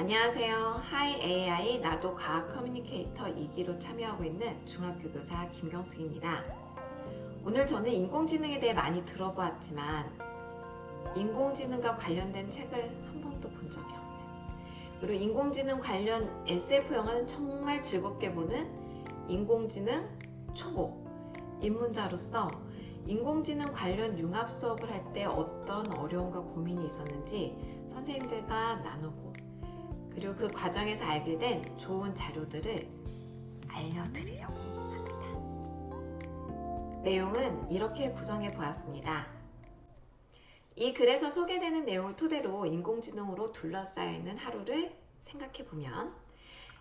안녕하세요. 하이 AI 나도 과학 커뮤니케이터 2기로 참여하고 있는 중학교 교사 김경숙입니다. 오늘 저는 인공지능에 대해 많이 들어보았지만 인공지능과 관련된 책을 한 번도 본 적이 없는, 그리고 인공지능 관련 SF 영화는 정말 즐겁게 보는 인공지능 초보 입문자로서 인공지능 관련 융합 수업을 할 때 어떤 어려움과 고민이 있었는지 선생님들과 나누고, 그리고 그 과정에서 알게 된 좋은 자료들을 알려드리려고 합니다. 내용은 이렇게 구성해 보았습니다. 이 글에서 소개되는 내용을 토대로 인공지능으로 둘러싸여 있는 하루를 생각해 보면,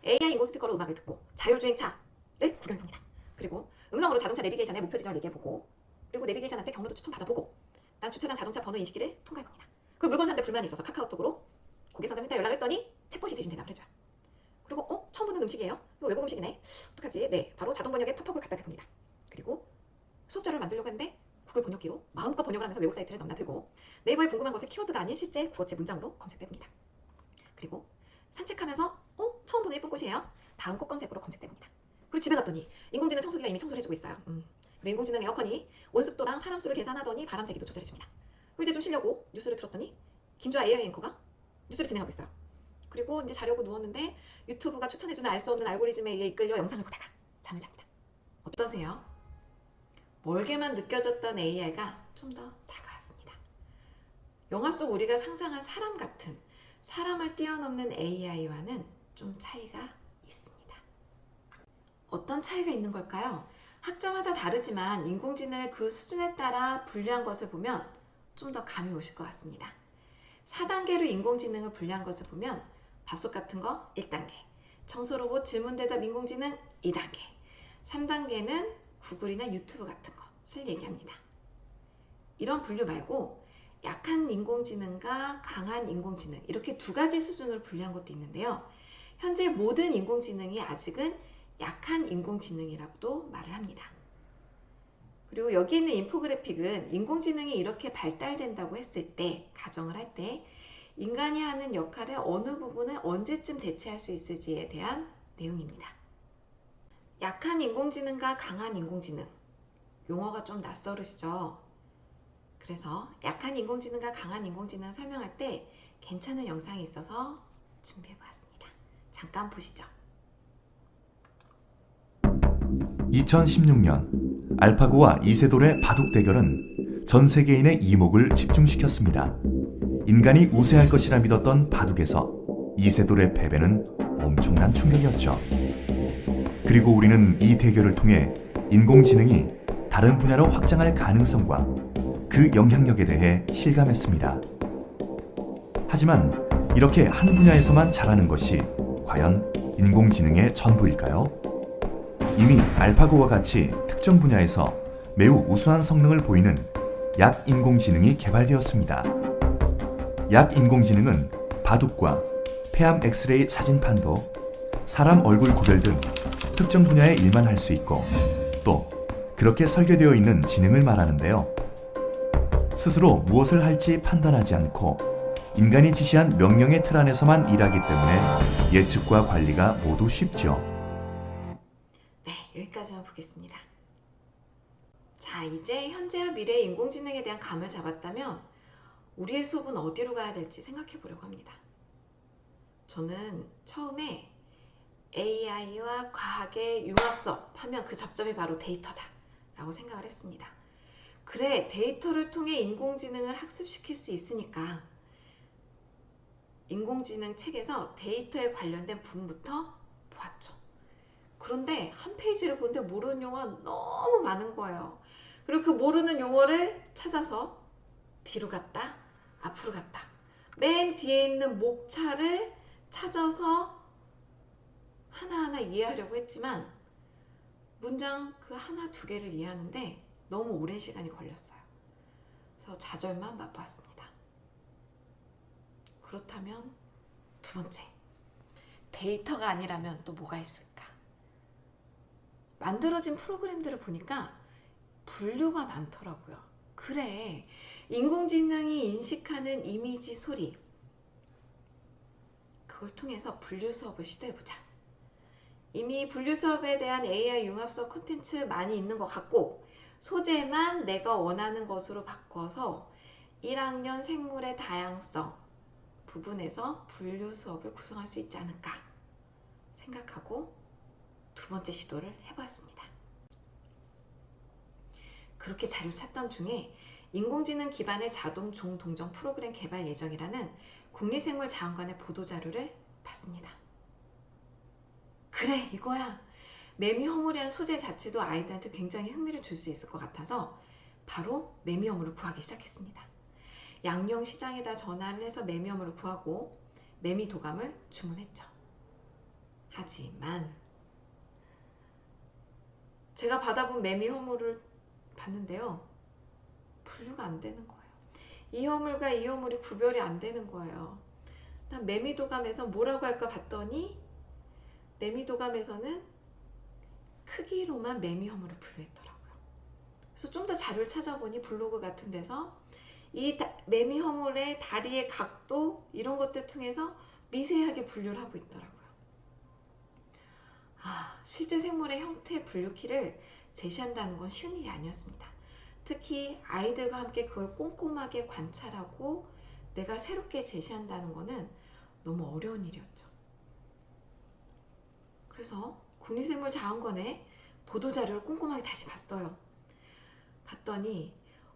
AI 인공 스피커로 음악을 듣고 자율주행차를 구경해봅니다. 그리고 음성으로 자동차 내비게이션의 목표 지점을 얘기해보고, 그리고 내비게이션한테 경로도 추천 받아보고, 다음 주차장 자동차 번호 인식기를 통과해봅니다. 그리고 물건 사는데 불만이 있어서 카카오톡으로 고객상담센터에 연락했더니 챗봇이 대신 대답을 해줘요. 그리고 처음 보는 음식이에요. 이거 외국 음식이네. 어떡하지? 네, 바로 자동 번역에 팝업을 갖다 대봅니다. 그리고 수업 자료를 만들려고 했는데 구글 번역기로 마음껏 번역을 하면서 외국 사이트를 넘나들고, 네이버에 궁금한 것을 키워드가 아닌 실제 구어체 문장으로 검색해봅니다. 그리고 산책하면서 처음 보는 예쁜 꽃이에요. 다음 꽃 검색으로 검색해봅니다. 그리고 집에 갔더니 인공지능 청소기가 이미 청소를 해주고 있어요. 그리고 인공지능 에어컨이 온습도랑 사람 수를 계산하더니 바람 세기도 조절해줍니다. 그리고 이제 좀 쉬려고 뉴스를 틀었더니 김주아 AI 앵커가 뉴스를 진행하고 있어요. 그리고 이제 자려고 누웠는데 유튜브가 추천해주는 알 수 없는 알고리즘에 의해 이끌려 영상을 보다가 잠을 잡니다. 어떠세요? 멀게만 느껴졌던 AI가 좀 더 다가왔습니다. 영화 속 우리가 상상한 사람 같은, 사람을 뛰어넘는 AI와는 좀 차이가 있습니다. 어떤 차이가 있는 걸까요? 학자마다 다르지만 인공지능의 그 수준에 따라 분류한 것을 보면 좀 더 감이 오실 것 같습니다. 4단계로 인공지능을 분류한 것을 보면 밥솥 같은 거 1단계, 청소로봇 질문대답 인공지능 2단계, 3단계는 구글이나 유튜브 같은 것을 얘기합니다. 이런 분류 말고 약한 인공지능과 강한 인공지능, 이렇게 두 가지 수준으로 분류한 것도 있는데요. 현재 모든 인공지능이 아직은 약한 인공지능이라고도 말을 합니다. 그리고 여기 있는 인포그래픽은 인공지능이 이렇게 발달된다고 했을 때, 가정을 할 때 인간이 하는 역할의 어느 부분을 언제쯤 대체할 수 있을지에 대한 내용입니다. 약한 인공지능과 강한 인공지능, 용어가 좀 낯설으시죠? 그래서 약한 인공지능과 강한 인공지능을 설명할 때 괜찮은 영상이 있어서 준비해보았습니다. 잠깐 보시죠. 2016년 알파고와 이세돌의 바둑 대결은 전 세계인의 이목을 집중시켰습니다. 인간이 우세할 것이라 믿었던 바둑에서 이세돌의 패배는 엄청난 충격이었죠. 그리고 우리는 이 대결을 통해 인공지능이 다른 분야로 확장할 가능성과 그 영향력에 대해 실감했습니다. 하지만 이렇게 한 분야에서만 잘하는 것이 과연 인공지능의 전부일까요? 이미 알파고와 같이 특정 분야에서 매우 우수한 성능을 보이는 약인공지능이 개발되었습니다. 약인공지능은 바둑과 폐암 엑스레이 사진 판도, 사람 얼굴 구별 등 특정 분야의 일만 할 수 있고, 또 그렇게 설계되어 있는 지능을 말하는데요. 스스로 무엇을 할지 판단하지 않고 인간이 지시한 명령의 틀 안에서만 일하기 때문에 예측과 관리가 모두 쉽죠. 네, 여기까지만 보겠습니다. 자, 이제 현재와 미래의 인공지능에 대한 감을 잡았다면 우리의 수업은 어디로 가야 될지 생각해 보려고 합니다. 저는 처음에 AI와 과학의 융합 수업 하면 그 접점이 바로 데이터다 라고 생각을 했습니다. 그래, 데이터를 통해 인공지능을 학습시킬 수 있으니까 인공지능 책에서 데이터에 관련된 부분부터 보았죠. 그런데 한 페이지를 보는데 모르는 용어가 너무 많은 거예요. 그리고 그 모르는 용어를 찾아서 뒤로 갔다 앞으로 갔다, 맨 뒤에 있는 목차를 찾아서 하나하나 이해하려고 했지만 문장 그 하나 두 개를 이해하는데 너무 오랜 시간이 걸렸어요. 그래서 좌절만 맛봤습니다. 그렇다면 두 번째, 데이터가 아니라면 또 뭐가 있을까? 만들어진 프로그램들을 보니까 분류가 많더라고요. 그래, 인공지능이 인식하는 이미지, 소리, 그걸 통해서 분류 수업을 시도해보자. 이미 분류 수업에 대한 AI 융합 수업 콘텐츠 많이 있는 것 같고 소재만 내가 원하는 것으로 바꿔서 1학년 생물의 다양성 부분에서 분류 수업을 구성할 수 있지 않을까 생각하고 두 번째 시도를 해보았습니다. 그렇게 자료 찾던 중에 인공지능 기반의 자동 종동정 프로그램 개발 예정이라는 국립생물자원관의 보도자료를 봤습니다. 그래, 이거야. 매미 허물이라는 소재 자체도 아이들한테 굉장히 흥미를 줄 수 있을 것 같아서 바로 매미 허물을 구하기 시작했습니다. 양령시장에다 전화를 해서 매미 허물을 구하고 매미 도감을 주문했죠. 하지만 제가 받아본 매미 허물을 봤는데요. 분류가 안 되는 거예요. 이 허물과 이 허물이 구별이 안 되는 거예요. 난 매미 도감에서 뭐라고 할까 봤더니 매미 도감에서는 크기로만 매미 허물을 분류했더라고요. 그래서 좀 더 자료를 찾아보니 블로그 같은 데서 이 매미 허물의 다리의 각도 이런 것들 통해서 미세하게 분류를 하고 있더라고요. 실제 생물의 형태 분류키를 제시한다는 건 쉬운 일이 아니었습니다. 특히 아이들과 함께 그걸 꼼꼼하게 관찰하고 내가 새롭게 제시한다는 거는 너무 어려운 일이었죠. 그래서 국립생물자원관의 보도자료를 꼼꼼하게 다시 봤어요. 봤더니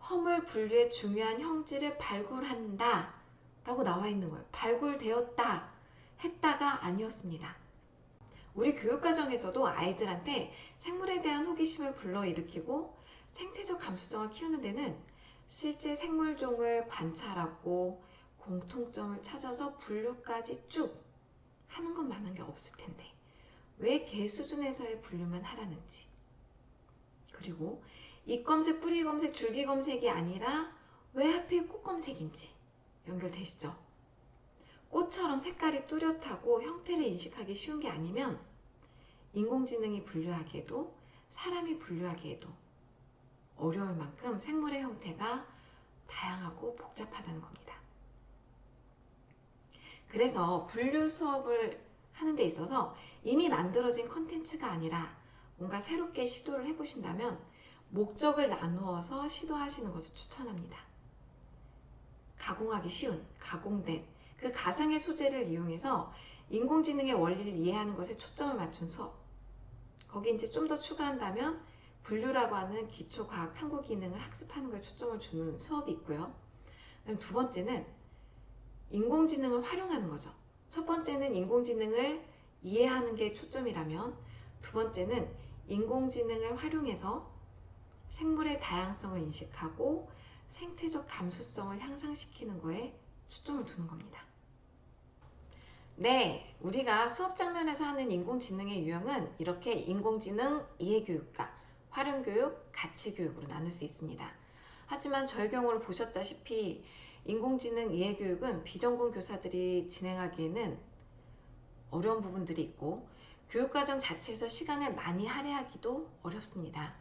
허물 분류의 중요한 형질을 발굴한다 라고 나와 있는 거예요. 발굴되었다 했다가 아니었습니다. 우리 교육과정에서도 아이들한테 생물에 대한 호기심을 불러일으키고 생태적 감수성을 키우는 데는 실제 생물종을 관찰하고 공통점을 찾아서 분류까지 쭉 하는 것만한 게 없을 텐데 왜 개 수준에서의 분류만 하라는지, 그리고 잎검색, 뿌리검색, 줄기검색이 아니라 왜 하필 꽃검색인지 연결되시죠? 꽃처럼 색깔이 뚜렷하고 형태를 인식하기 쉬운 게 아니면 인공지능이 분류하기에도 사람이 분류하기에도 어려울 만큼 생물의 형태가 다양하고 복잡하다는 겁니다. 그래서 분류 수업을 하는 데 있어서 이미 만들어진 컨텐츠가 아니라 뭔가 새롭게 시도를 해보신다면 목적을 나누어서 시도하시는 것을 추천합니다. 가공하기 쉬운, 가공된 그 가상의 소재를 이용해서 인공지능의 원리를 이해하는 것에 초점을 맞춘 수업. 거기 이제 좀 더 추가한다면 분류라고 하는 기초과학 탐구 기능을 학습하는 것에 초점을 주는 수업이 있고요. 그다음 두 번째는 인공지능을 활용하는 거죠. 첫 번째는 인공지능을 이해하는 게 초점이라면 두 번째는 인공지능을 활용해서 생물의 다양성을 인식하고 생태적 감수성을 향상시키는 거에 초점을 두는 겁니다. 네, 우리가 수업 장면에서 하는 인공지능의 유형은 이렇게 인공지능 이해교육과 활용교육, 가치교육으로 나눌 수 있습니다. 하지만 저의 경우를 보셨다시피 인공지능 이해교육은 비전공 교사들이 진행하기에는 어려운 부분들이 있고 교육과정 자체에서 시간을 많이 할애하기도 어렵습니다.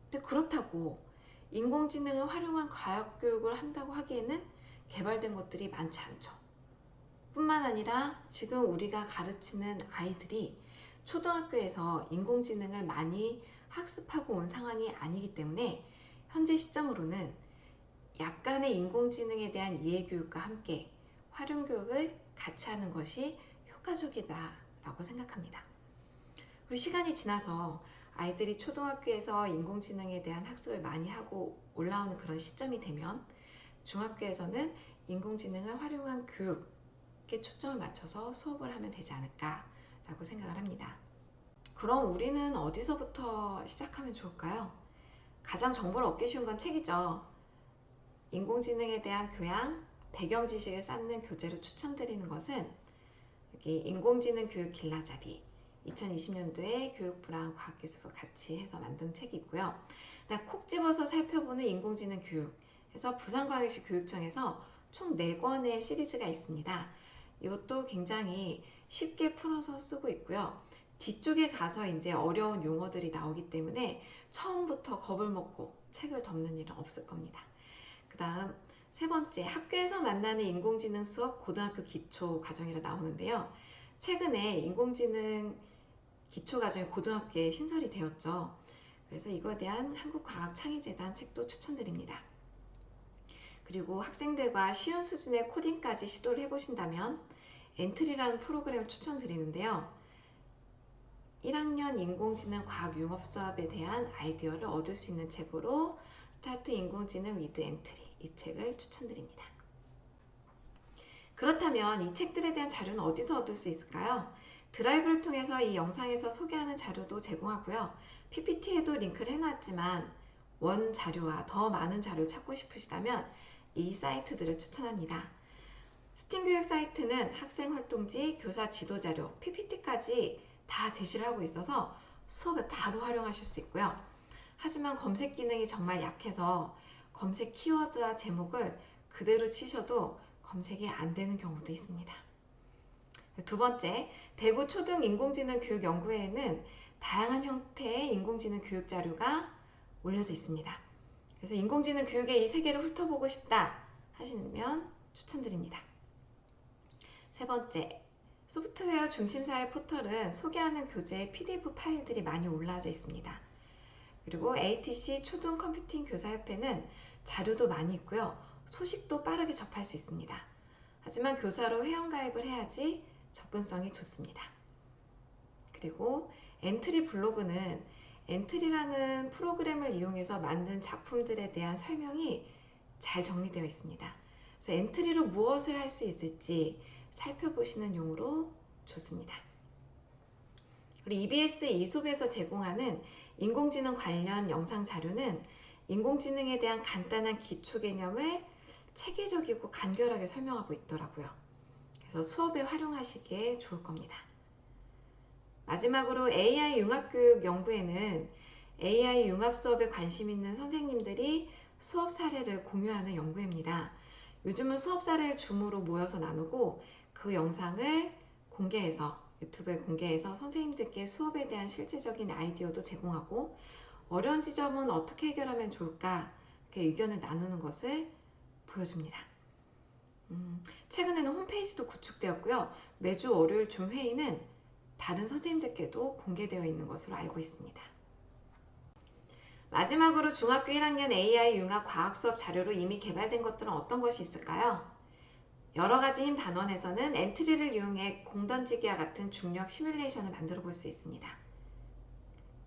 근데 그렇다고 인공지능을 활용한 과학교육을 한다고 하기에는 개발된 것들이 많지 않죠. 뿐만 아니라 지금 우리가 가르치는 아이들이 초등학교에서 인공지능을 많이 학습하고 온 상황이 아니기 때문에 현재 시점으로는 약간의 인공지능에 대한 이해교육과 함께 활용교육을 같이 하는 것이 효과적이다라고 생각합니다. 그리고 시간이 지나서 아이들이 초등학교에서 인공지능에 대한 학습을 많이 하고 올라오는 그런 시점이 되면 중학교에서는 인공지능을 활용한 교육에 초점을 맞춰서 수업을 하면 되지 않을까라고 생각을 합니다. 그럼 우리는 어디서부터 시작하면 좋을까요? 가장 정보를 얻기 쉬운 건 책이죠. 인공지능에 대한 교양, 배경 지식을 쌓는 교재로 추천드리는 것은 여기 인공지능 교육 길라잡이 2020년도에 교육부랑 과학기술부 같이 해서 만든 책이 있고요. 콕 집어서 살펴보는 인공지능 교육 해서 부산과학시 교육청에서 총 4권의 시리즈가 있습니다. 이것도 굉장히 쉽게 풀어서 쓰고 있고요. 뒤쪽에 가서 이제 어려운 용어들이 나오기 때문에 처음부터 겁을 먹고 책을 덮는 일은 없을 겁니다. 그 다음 세 번째, 학교에서 만나는 인공지능 수업 고등학교 기초 과정이라 나오는데요. 최근에 인공지능 기초 과정이 고등학교에 신설이 되었죠. 그래서 이거에 대한 한국과학창의재단 책도 추천드립니다. 그리고 학생들과 쉬운 수준의 코딩까지 시도를 해보신다면 엔트리라는 프로그램을 추천드리는데요. 1학년 인공지능 과학 융합 수업에 대한 아이디어를 얻을 수 있는 책으로 스타트 인공지능 위드 엔트리, 이 책을 추천드립니다. 그렇다면 이 책들에 대한 자료는 어디서 얻을 수 있을까요? 드라이브를 통해서 이 영상에서 소개하는 자료도 제공하고요. PPT에도 링크를 해놨지만 원 자료와 더 많은 자료를 찾고 싶으시다면 이 사이트들을 추천합니다. 스팀 교육 사이트는 학생 활동지, 교사 지도 자료, PPT까지 다 제시를 하고 있어서 수업에 바로 활용하실 수 있고요. 하지만 검색 기능이 정말 약해서 검색 키워드와 제목을 그대로 치셔도 검색이 안 되는 경우도 있습니다. 두 번째, 대구 초등 인공지능 교육연구회에는 다양한 형태의 인공지능 교육 자료가 올려져 있습니다. 그래서 인공지능 교육의 이 세계를 훑어보고 싶다 하시면 추천드립니다. 세 번째, 소프트웨어 중심사의 포털은 소개하는 교재의 PDF 파일들이 많이 올라져 있습니다. 그리고 ATC 초등 컴퓨팅 교사협회는 자료도 많이 있고요. 소식도 빠르게 접할 수 있습니다. 하지만 교사로 회원가입을 해야지 접근성이 좋습니다. 그리고 엔트리 블로그는 엔트리라는 프로그램을 이용해서 만든 작품들에 대한 설명이 잘 정리되어 있습니다. 그래서 엔트리로 무엇을 할 수 있을지 살펴보시는 용으로 좋습니다. 그리고 EBS 이솝에서 제공하는 인공지능 관련 영상 자료는 인공지능에 대한 간단한 기초 개념을 체계적이고 간결하게 설명하고 있더라고요. 그래서 수업에 활용하시기에 좋을 겁니다. 마지막으로 AI 융합교육 연구에는 AI 융합 수업에 관심 있는 선생님들이 수업 사례를 공유하는 연구회입니다. 요즘은 수업 사례를 줌으로 모여서 나누고 그 영상을 공개해서 유튜브에 공개해서 선생님들께 수업에 대한 실제적인 아이디어도 제공하고 어려운 지점은 어떻게 해결하면 좋을까 이렇게 의견을 나누는 것을 보여줍니다. 최근에는 홈페이지도 구축되었고요. 매주 월요일 줌 회의는 다른 선생님들께도 공개되어 있는 것으로 알고 있습니다. 마지막으로 중학교 1학년 AI 융합 과학 수업 자료로 이미 개발된 것들은 어떤 것이 있을까요? 여러 가지 힘 단원에서는 엔트리를 이용해 공 던지기와 같은 중력 시뮬레이션을 만들어 볼 수 있습니다.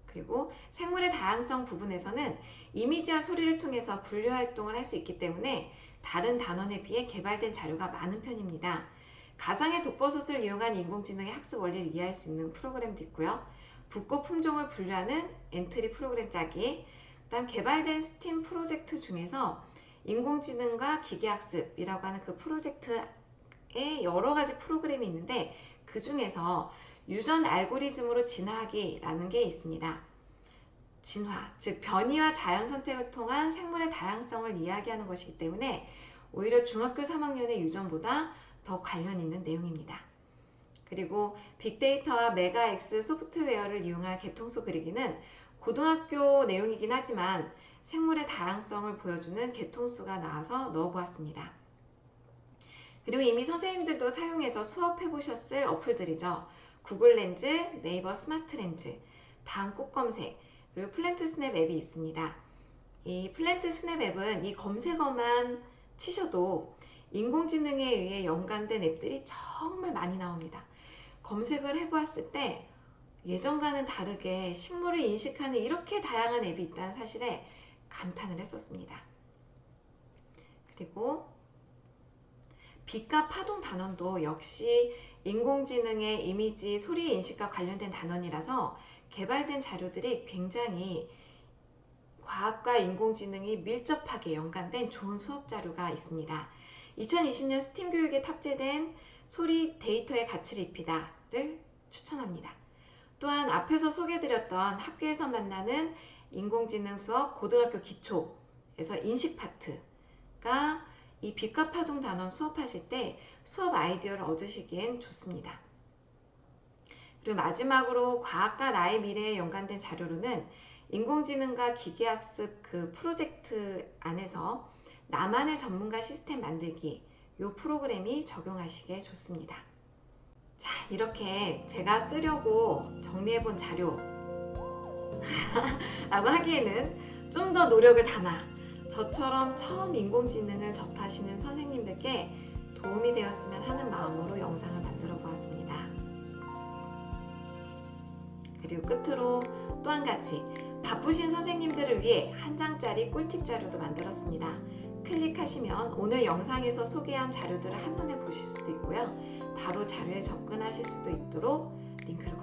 그리고 생물의 다양성 부분에서는 이미지와 소리를 통해서 분류 활동을 할 수 있기 때문에 다른 단원에 비해 개발된 자료가 많은 편입니다. 가상의 독버섯을 이용한 인공지능의 학습 원리를 이해할 수 있는 프로그램도 있고요. 붓고 품종을 분류하는 엔트리 프로그램 짜기, 그다음 개발된 스팀 프로젝트 중에서 인공지능과 기계학습이라고 하는 그 프로젝트에 여러 가지 프로그램이 있는데 그 중에서 유전 알고리즘으로 진화하기라는 게 있습니다. 진화, 즉 변이와 자연 선택을 통한 생물의 다양성을 이야기하는 것이기 때문에 오히려 중학교 3학년의 유전보다 더 관련 있는 내용입니다. 그리고 빅데이터와 메가엑스 소프트웨어를 이용한 개통수 그리기는 고등학교 내용이긴 하지만 생물의 다양성을 보여주는 개통수가 나와서 넣어보았습니다. 그리고 이미 선생님들도 사용해서 수업해 보셨을 어플들이죠. 구글 렌즈, 네이버 스마트 렌즈, 다음 꽃 검색, 그리고 플랜트 스냅 앱이 있습니다. 이 플랜트 스냅 앱은 이 검색어만 치셔도 인공지능에 의해 연관된 앱들이 정말 많이 나옵니다. 검색을 해보았을 때 예전과는 다르게 식물을 인식하는 이렇게 다양한 앱이 있다는 사실에 감탄을 했었습니다. 그리고 빛과 파동 단원도 역시 인공지능의 이미지, 소리 인식과 관련된 단원이라서 개발된 자료들이 굉장히 과학과 인공지능이 밀접하게 연관된 좋은 수업 자료가 있습니다. 2020년 스팀 교육에 탑재된 소리 데이터의 가치를 입히다를 추천합니다. 또한 앞에서 소개해드렸던 학교에서 만나는 인공지능 수업 고등학교 기초에서 인식 파트가 이 빛과 파동 단원 수업하실 때 수업 아이디어를 얻으시기엔 좋습니다. 그리고 마지막으로 과학과 나의 미래에 연관된 자료로는 인공지능과 기계학습 그 프로젝트 안에서 나만의 전문가 시스템 만들기 이 프로그램이 적용하시기에 좋습니다. 자, 이렇게 제가 쓰려고 정리해본 자료 라고 하기에는 좀 더 노력을 담아 저처럼 처음 인공지능을 접하시는 선생님들께 도움이 되었으면 하는 마음으로 영상을 만들어 보았습니다. 그리고 끝으로 또 한 가지, 바쁘신 선생님들을 위해 한 장짜리 꿀팁 자료도 만들었습니다. 클릭하시면 오늘 영상에서 소개한 자료들을 한눈에 보실 수도 있고요. 바로 자료에 접근하실 수도 있도록 링크를